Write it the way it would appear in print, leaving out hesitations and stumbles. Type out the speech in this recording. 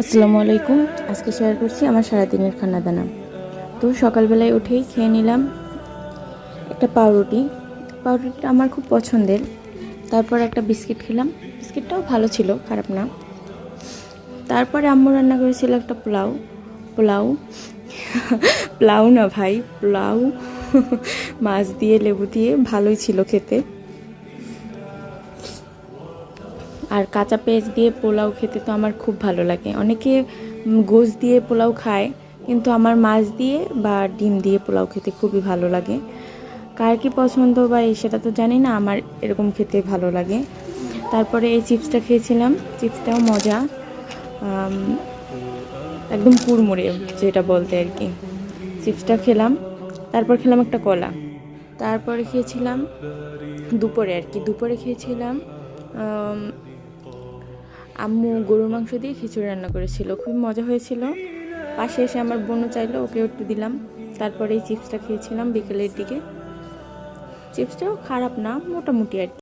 আসসালামু আলাইকুম। আজকে শেয়ার করছি আমার সারাদিনের খানা দানা। তো সকালবেলায় উঠেই খেয়ে নিলাম একটা পাউরুটি। পাউরুটিটা আমার খুব পছন্দের। তারপর একটা বিস্কিট খেলাম। বিস্কিটটাও ভালো ছিল, খারাপ না। তারপরে আম্মু রান্না করেছিল একটা পোলাও। পোলাও পোলাও না ভাই, পোলাও মাছ দিয়ে লেবু দিয়ে, ভালোই ছিল খেতে। আর কাঁচা পেঁয়াজ দিয়ে পোলাও খেতে তো আমার খুব ভালো লাগে। অনেকে গোশ দিয়ে পোলাও খায়, কিন্তু আমার মাছ দিয়ে বা ডিম দিয়ে পোলাও খেতে খুবই ভালো লাগে। কার কী পছন্দ বা সেটা তো জানি না, আমার এরকম খেতে ভালো লাগে। তারপরে এই চিপসটা খেয়েছিলাম, চিপসটাও মজা, একদম কুড়মুড়ে যেটা বলতে আর কি। চিপসটা খেলাম, তারপর খেলাম একটা কলা। তারপরে খেয়েছিলাম দুপুরে আর কি, দুপুরে খেয়েছিলাম আম্মু গরুর মাংস দিয়ে খিচুড়ি রান্না করেছিল, খুব মজা হয়েছিল। পাশে এসে আমার বোনও চাইলো, ওকেও একটু দিলাম। তারপরে এই চিপসটা খেয়েছিলাম বিকেলের দিকে। চিপসটাও খারাপ না, মোটামুটি আর কি।